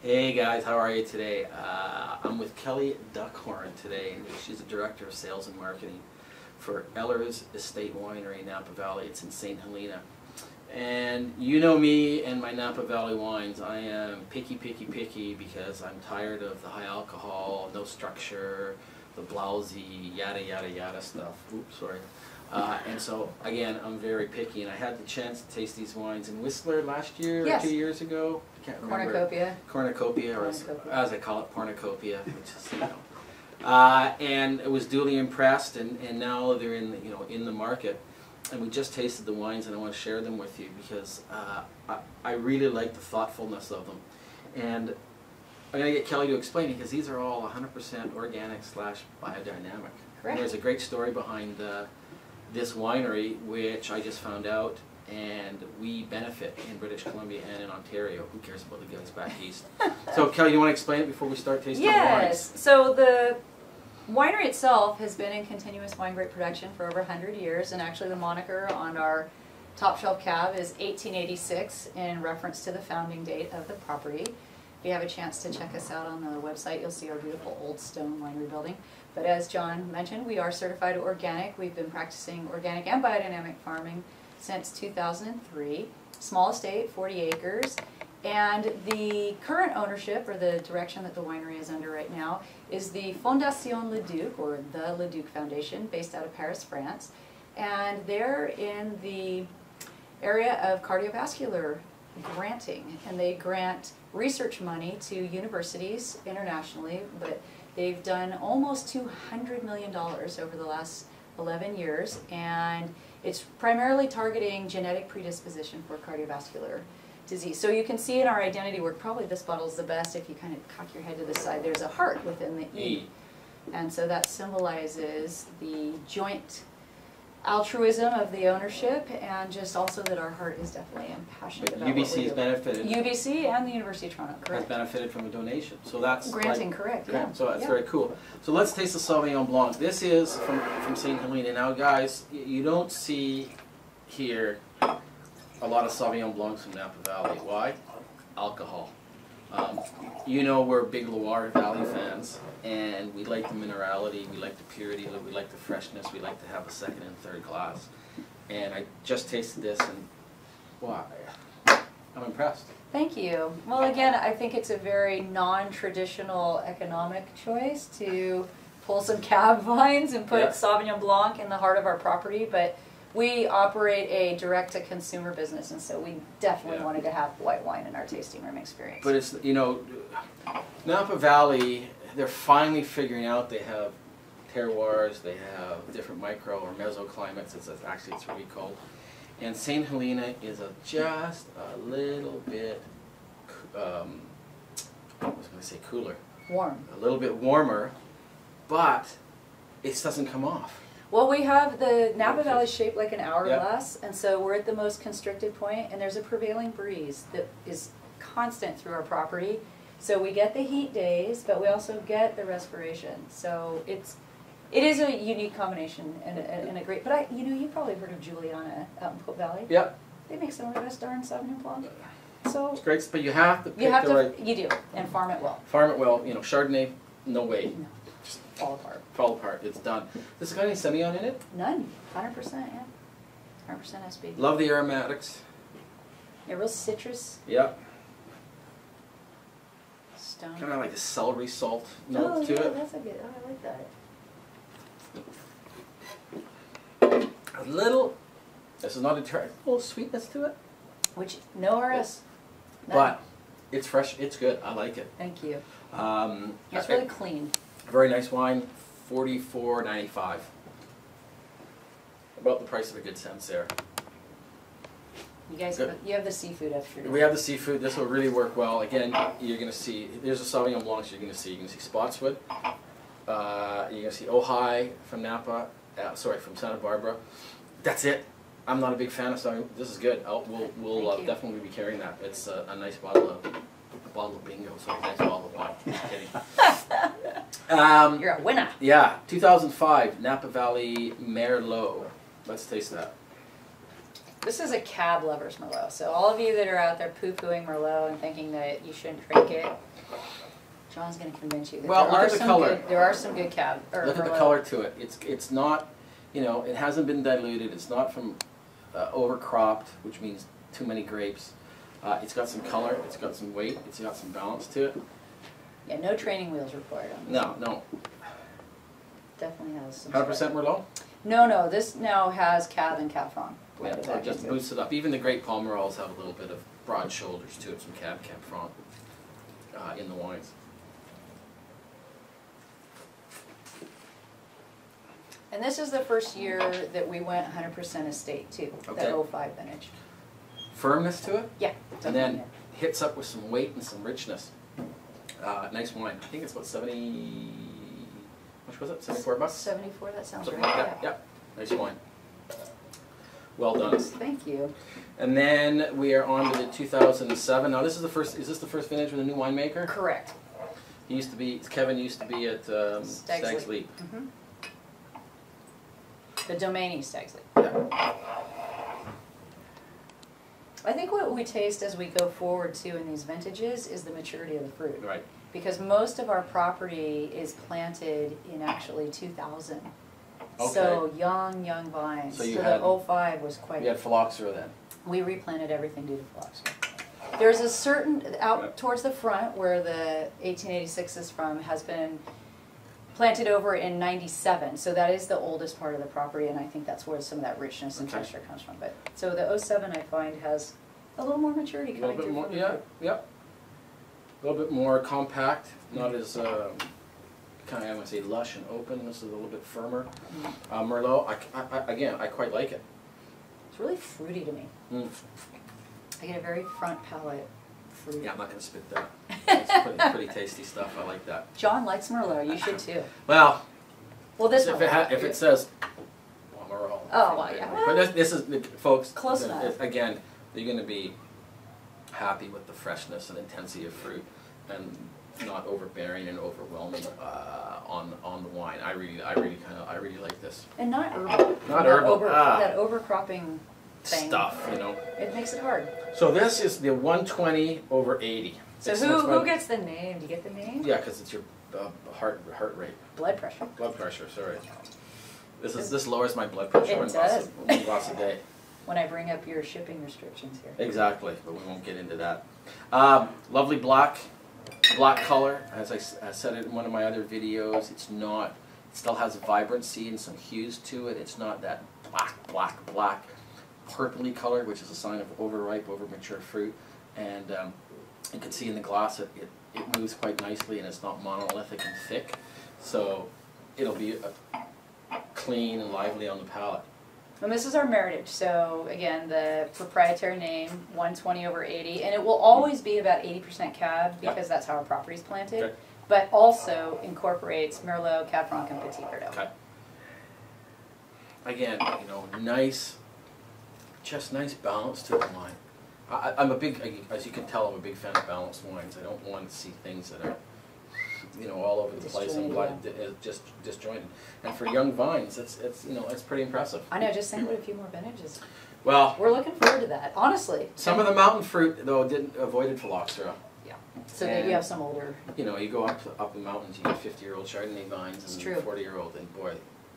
Hey guys, how are you today? I'm with Kelly Duckhorn today, and she's the Director of Sales and Marketing for Ehlers Winery in Napa Valley. It's in St. Helena. And you know me and my Napa Valley wines. I am picky because I'm tired of the high alcohol, no structure, the blousy, yada yada yada stuff. Oops, sorry. And so, again, I'm very picky, and I had the chance to taste these wines in Whistler last year or 2 years ago. I can't remember. Cornucopia, or as I call it, Pornucopia, which is, you know. And I was duly impressed, and now they're in the, in the market. And we just tasted the wines, and I want to share them with you because I really like the thoughtfulness of them. And I'm going to get Kelly to explain it because these are all 100% organic / biodynamic. And there's a great story behind this winery, which I just found out, and we benefit in British Columbia and in Ontario. Who cares about the guys back east? So Kelly, you want to explain it before we start tasting the wines? Yes. So the winery itself has been in continuous wine grape production for over 100 years, and actually the moniker on our top shelf cab is 1886 in reference to the founding date of the property. If you have a chance to check us out on the website, you'll see our beautiful old stone winery building. But as John mentioned, we are certified organic. We've been practicing organic and biodynamic farming since 2003. Small estate, 40 acres. And the current ownership, or the direction that the winery is under right now, is the Fondation Le Duc, or the Le Duc Foundation, based out of Paris, France. And they're in the area of cardiovascular granting, and they grant research money to universities internationally, but they've done almost $200 million over the last 11 years, and it's primarily targeting genetic predisposition for cardiovascular disease. So you can see in our identity work, probably this bottle is the best if you kind of cock your head to the side, there's a heart within the E. And so that symbolizes the joint altruism of the ownership, and just also that our heart is definitely impassioned about UBC has benefited. UBC and the University of Toronto, correct. Has benefited from a donation. So that's granting, correct, yeah. So that's very cool. So let's taste the Sauvignon Blanc. This is from St. Helena. Now guys, you don't see here a lot of Sauvignon Blancs from Napa Valley. Why? Alcohol. You know we're big Loire Valley fans, and we like the minerality, we like the purity, we like the freshness, we like to have a second and third glass. And I just tasted this, and wow, I'm impressed. Thank you. Well, again, I think it's a very non-traditional economic choice to pull some cab vines and put Sauvignon Blanc in the heart of our property, but we operate a direct-to-consumer business, and so we definitely wanted to have white wine in our tasting room experience. But it's, Napa Valley, they're finally figuring out they have terroirs, they have different micro or mesoclimates, it's what we call. And St. Helena is just a little bit, I was going to say cooler. Warm. A little bit warmer, but it doesn't come off. Well, we have the Napa Valley shaped like an hourglass, and so we're at the most constricted point, and there's a prevailing breeze that is constant through our property. So we get the heat days, but we also get the respiration. So it is a unique combination and a great. But you probably heard of Juliana out in Pope Valley. Yep. They make some of the best darn Sauvignon Blanc. So it's great, but you have to pick the right. You do, and farm it well. Farm it well. Chardonnay, no way. No. Just fall apart. Fall apart. It's done. This got any Semillon in it? None. 100%, yeah. 100% SB. Love the aromatics. Yeah, real citrus. Yep. Stone. Kind of like a celery salt note to it. That's a good. Oh, I like that. A little. This is not a little sweetness to it. Which no RS. But it's fresh. It's good. I like it. Thank you. It's really clean. Very nice wine, $44.95. About the price of a good sense there. You guys, you have the seafood after. We have the seafood. This will really work well. Again, you're going to see. There's a Sauvignon Blanc. You're going to see Spotswood. You're going to see Ojai from Napa. From Santa Barbara. That's it. I'm not a big fan of Sauvignon. This is good. We'll definitely be carrying that. It's a nice bottle of bingo. So a nice bottle of wine. Just kidding. You're a winner. Yeah, 2005 Napa Valley Merlot. Let's taste that. This is a cab lover's Merlot. So all of you that are out there poo-pooing Merlot and thinking that you shouldn't drink it, John's going to convince you that Well, look at the color. there are some good cab or Look at the Merlot. color to it. It's not, you know, it hasn't been diluted. It's not from overcropped, which means too many grapes. It's got some color. It's got some weight. It's got some balance to it. Yeah, no training wheels required on this. No, no. Definitely has some. 100% Merlot? No, this now has Cab and Cab Franc. Yeah, it just boosts it up. Even the great Pomerols have a little bit of broad shoulders to it, some Cab Franc in the wines. And this is the first year that we went 100% estate too, Okay. the 05 vintage. Firmness to it, Yeah. and then hits up with some weight and some richness. Nice wine. I think it's about 70, how much was it? 74 bucks? 74, that sounds Something right. like that. Yep. Nice wine. Well done. Thank you. And then we are on to the 2007. Now this is the first. Is this the first vintage with a new winemaker? Correct. He used to be. Kevin used to be at Stag's Leap. Mm-hmm. The Domainy Stag's Leap. Yeah. I think what we taste as we go forward too in these vintages is the maturity of the fruit. Right. Because most of our property is planted in actually 2000. Okay. So young vines. So you so had- the 05 was quite. We had phylloxera then. We replanted everything due to phylloxera. There's a certain, out Yep. towards the front where the 1886 is from, has been planted over in 97. So that is the oldest part of the property, and I think that's where some of that richness and Okay. texture comes from. But so the 07 I find has a little more maturity A coming little bit through. more. from the Yeah. fruit. Yep. A little bit more compact. Not as kind of, I want to say, lush and open. This is a little bit firmer. Merlot. Again, I quite like it. It's really fruity to me. Mm. I get a very front palate fruit. Yeah, I'm not going to spit that. It's pretty tasty stuff. I like that. John likes Merlot. You should too. Well, Well, this if one. if it says, well, Merlot. Oh, well, yeah. But this is, folks. Close enough. Again, you're going to be happy with the freshness and intensity of fruit, and not overbearing and overwhelming on the wine. I really like this And not herbal. Not That herbal, That overcropping thing. stuff, you know. It makes it hard. So this is the 120 over 80. So It's who gets the name? Do you get the name? Yeah, because it's your heart rate, Blood pressure. blood pressure. Sorry. This lowers my blood pressure. It one does. glass a day. When I bring up your shipping restrictions here. Exactly, but we won't get into that. Lovely black color. As I said it in one of my other videos, it still has vibrancy and some hues to it. It's not that black, purpley color, which is a sign of overripe, overmature fruit. And you can see in the glass it moves quite nicely, and it's not monolithic and thick. So it'll be clean and lively on the palate. And this is our Meritage. So again, the proprietary name, 120 over 80. And it will always be about 80% Cab because that's how our property's planted. Okay. But also incorporates Merlot, Cab Franc, and Petit Verdot. Okay. Again, you know, nice balance to the wine. I'm a big, as you can tell, I'm a big fan of balanced wines. I don't want to see things that are, you know, all over the place and just disjointed. And for young vines, it's pretty impressive. I know, just think about a few more vintages. Well, We're looking forward to that, honestly. some of the mountain fruit though avoided phylloxera. Yeah. So that you have some older. You know, you go up the mountains, you get 50-year-old Chardonnay vines It's and true. 40-year-old, and boy,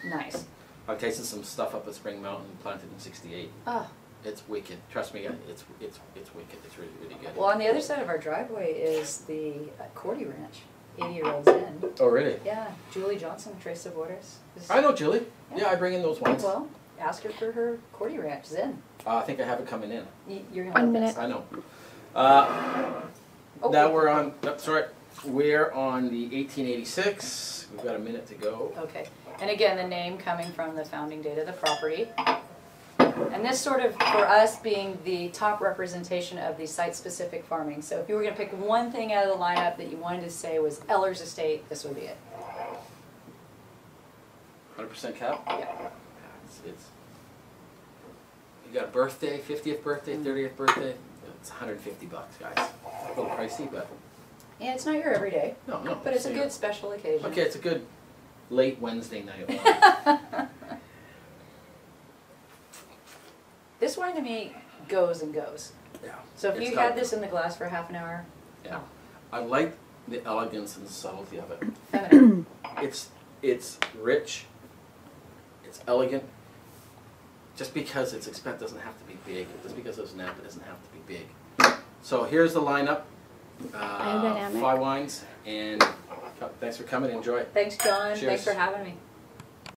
Nice. I've tasted some stuff up at Spring Mountain planted in '68. Ah. It's wicked. Trust me, it's wicked. It's really good. Well, on the other side of our driveway is the Cordy Ranch, 80-year-old Zen. Oh, really? Yeah, Julie Johnson, Tres Sabores. I know Julie. Yeah. Yeah, I bring in those wines. Well, ask her for her Cordy Ranch Zen. I think I have it coming in. You're gonna 1 love minute. this. I know. Oh, Now we're on. Sorry, we're on the 1886. We've got a minute to go. Okay, and again, the name coming from the founding date of the property. And this sort of, for us, being the top representation of the site-specific farming. So if you were going to pick one thing out of the lineup that you wanted to say was Ehlers Estate, this would be it. 100% cap. Yeah. It's you got a birthday, 50th birthday, 30th birthday. It's 150 bucks, guys. A little pricey, but And it's not your everyday, no. but it's a good special occasion. Okay, it's a good late Wednesday night wine. This This wine to me goes and goes. Yeah. So if It's you got- had this in the glass for half an hour, Yeah. I like the elegance and subtlety of it. feminine. It's rich. It's elegant. Just because it's expensive doesn't have to be big. Just because it's Napa doesn't have to be big. So here's the lineup. Biodynamic. 5 wines, and thanks for coming. Enjoy. Thanks, John. Cheers. Thanks for having me.